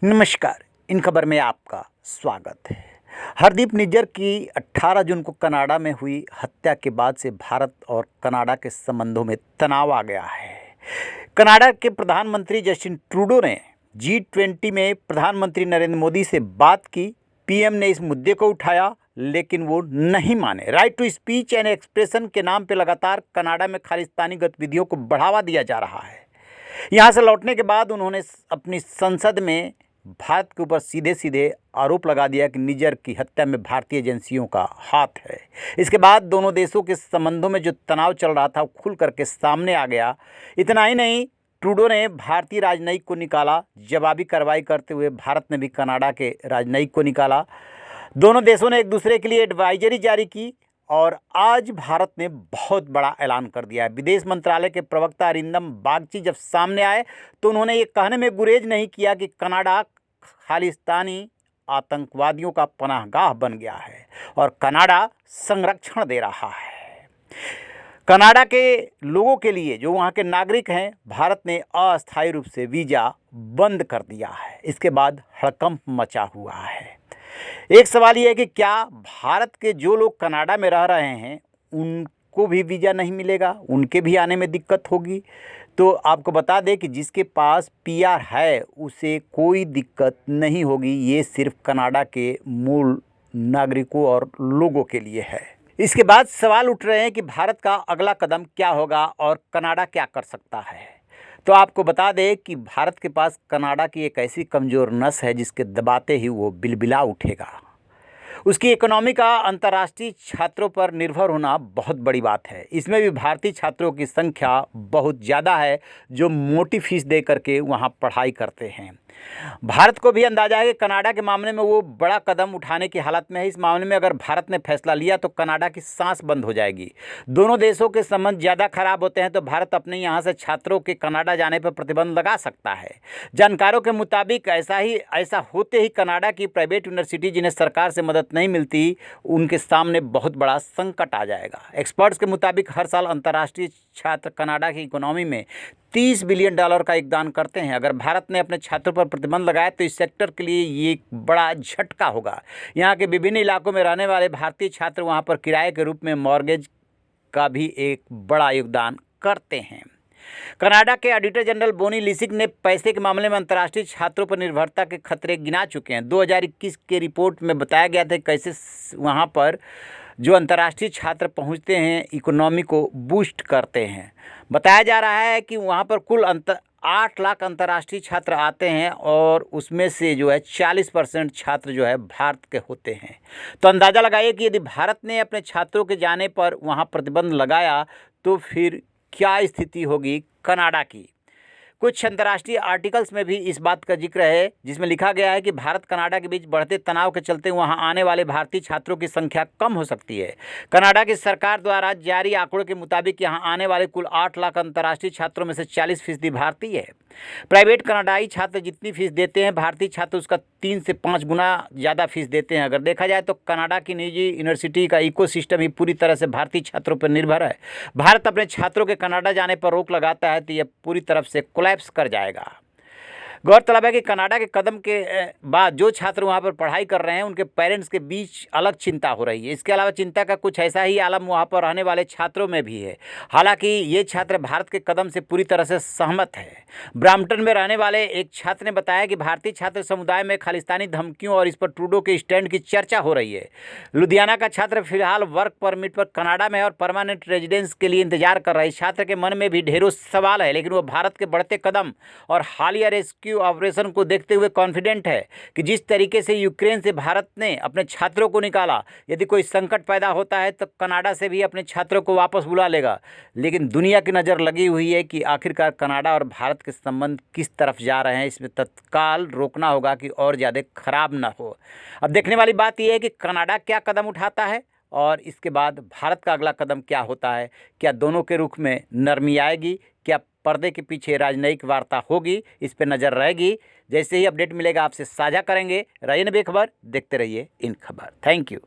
नमस्कार। इन खबर में आपका स्वागत है। हरदीप निज्जर की 18 जून को कनाडा में हुई हत्या के बाद से भारत और कनाडा के संबंधों में तनाव आ गया है। कनाडा के प्रधानमंत्री जस्टिन ट्रूडो ने G20 में प्रधानमंत्री नरेंद्र मोदी से बात की। पीएम ने इस मुद्दे को उठाया लेकिन वो नहीं माने। Right to speech and expression के नाम पर लगातार कनाडा में खालिस्तानी गतिविधियों को बढ़ावा दिया जा रहा है। यहाँ से लौटने के बाद उन्होंने अपनी संसद में भारत के ऊपर सीधे सीधे आरोप लगा दिया कि निज्जर की हत्या में भारतीय एजेंसियों का हाथ है। इसके बाद दोनों देशों के संबंधों में जो तनाव चल रहा था वो खुल करके सामने आ गया। इतना ही नहीं, ट्रूडो ने भारतीय राजनयिक को निकाला। जवाबी कार्रवाई करते हुए भारत ने भी कनाडा के राजनयिक को निकाला। दोनों देशों ने एक दूसरे के लिए एडवाइजरी जारी की और आज भारत ने बहुत बड़ा ऐलान कर दिया है। विदेश मंत्रालय के प्रवक्ता अरिंदम बागची जब सामने आए तो उन्होंने ये कहने में गुरेज नहीं किया कि कनाडा खालिस्तानी आतंकवादियों का पनाहगाह बन गया है और कनाडा संरक्षण दे रहा है। कनाडा के लोगों के लिए, जो वहाँ के नागरिक हैं, भारत ने अस्थायी रूप से वीज़ा बंद कर दिया है। इसके बाद हड़कंप मचा हुआ है। एक सवाल ये है कि क्या भारत के जो लोग कनाडा में रह रहे हैं उनको भी वीज़ा नहीं मिलेगा, उनके भी आने में दिक्कत होगी? तो आपको बता दें कि जिसके पास पीआर है उसे कोई दिक्कत नहीं होगी। ये सिर्फ कनाडा के मूल नागरिकों और लोगों के लिए है। इसके बाद सवाल उठ रहे हैं कि भारत का अगला कदम क्या होगा और कनाडा क्या कर सकता है। तो आपको बता दें कि भारत के पास कनाडा की एक ऐसी कमज़ोर नस है जिसके दबाते ही वो बिलबिला उठेगा। उसकी इकोनॉमी का अंतर्राष्ट्रीय छात्रों पर निर्भर होना बहुत बड़ी बात है। इसमें भी भारतीय छात्रों की संख्या बहुत ज़्यादा है जो मोटी फीस दे करके वहाँ पढ़ाई करते हैं। भारत को भी अंदाजा है कि कनाडा के मामले में वो बड़ा कदम उठाने की हालत में है। इस मामले में अगर भारत ने फैसला लिया तो कनाडा की सांस बंद हो जाएगी। दोनों देशों के संबंध ज़्यादा खराब होते हैं तो भारत अपने यहाँ से छात्रों के कनाडा जाने पर प्रतिबंध लगा सकता है। जानकारों के मुताबिक ऐसा होते ही कनाडा की प्राइवेट यूनिवर्सिटी जिन्हें सरकार से मदद नहीं मिलती, उनके सामने बहुत बड़ा संकट आ जाएगा। एक्सपर्ट्स के मुताबिक हर साल अंतर्राष्ट्रीय छात्र कनाडा की इकोनॉमी में $30 बिलियन का योगदान करते हैं। अगर भारत ने अपने छात्रों पर प्रतिबंध लगाया तो इस सेक्टर के लिए ये एक बड़ा झटका होगा। यहाँ के विभिन्न इलाकों में रहने वाले भारतीय छात्र वहाँ पर किराए के रूप में मॉर्गेज का भी एक बड़ा योगदान करते हैं। कनाडा के ऑडिटर जनरल बोनी लिसिक ने पैसे के मामले में अंतर्राष्ट्रीय छात्रों पर निर्भरता के खतरे गिना चुके हैं। 2021 के रिपोर्ट में बताया गया था कैसे वहाँ पर जो अंतर्राष्ट्रीय छात्र पहुँचते हैं इकोनॉमी को बूस्ट करते हैं। बताया जा रहा है कि वहाँ पर कुल 8 लाख अंतर्राष्ट्रीय छात्र आते हैं और उसमें से जो है 40% छात्र जो है भारत के होते हैं। तो अंदाज़ा लगाइए कि यदि भारत ने अपने छात्रों के जाने पर वहाँ प्रतिबंध लगाया तो फिर क्या स्थिति होगी कनाडा की। कुछ अंतर्राष्ट्रीय आर्टिकल्स में भी इस बात का जिक्र है जिसमें लिखा गया है कि भारत कनाडा के बीच बढ़ते तनाव के चलते वहां आने वाले भारतीय छात्रों की संख्या कम हो सकती है। कनाडा की सरकार द्वारा जारी आंकड़ों के मुताबिक यहां आने वाले कुल 8 लाख अंतर्राष्ट्रीय छात्रों में से 40% भारतीय है। प्राइवेट कनाडाई छात्र जितनी फीस देते हैं भारतीय छात्र उसका 3 से 5 गुना ज़्यादा फीस देते हैं। अगर देखा जाए तो कनाडा की निजी यूनिवर्सिटी का इकोसिस्टम ही पूरी तरह से भारतीय छात्रों पर निर्भर है। भारत अपने छात्रों के कनाडा जाने पर रोक लगाता है तो यह पूरी तरफ से कोलैप्स कर जाएगा। गौरतलब है कि कनाडा के कदम के बाद जो छात्र वहाँ पर पढ़ाई कर रहे हैं उनके पेरेंट्स के बीच अलग चिंता हो रही है। इसके अलावा चिंता का कुछ ऐसा ही आलम वहाँ पर रहने वाले छात्रों में भी है। हालांकि ये छात्र भारत के कदम से पूरी तरह से सहमत है। ब्रैम्पटन में रहने वाले एक छात्र ने बताया कि भारतीय छात्र समुदाय में खालिस्तानी धमकियों और इस पर ट्रूडो के स्टैंड की चर्चा हो रही है। लुधियाना का छात्र फिलहाल वर्क परमिट पर कनाडा में और परमानेंट रेजिडेंस के लिए इंतजार कर रहे छात्र के मन में भी ढेरों सवाल है, लेकिन वो भारत के बढ़ते कदम और हालिया रेस्क्यू ऑपरेशन को देखते हुए कॉन्फिडेंट है कि जिस तरीके से यूक्रेन से भारत ने अपने छात्रों को निकाला, यदि कोई संकट पैदा होता है तो कनाडा से भी अपने छात्रों को वापस बुला लेगा। लेकिन दुनिया की नज़र लगी हुई है कि आखिरकार कनाडा और भारत के संबंध किस तरफ जा रहे हैं। इसमें तत्काल रोकना होगा कि और ज़्यादा खराब ना हो। अब देखने वाली बात यह है कि कनाडा क्या कदम उठाता है और इसके बाद भारत का अगला कदम क्या होता है। क्या दोनों के रुख में नरमी आएगी? क्या पर्दे के पीछे राजनयिक वार्ता होगी? इस पर नज़र रहेगी। जैसे ही अपडेट मिलेगा आपसे साझा करेंगे। रहिए बेखबर, देखते रहिए इन खबर। Thank you.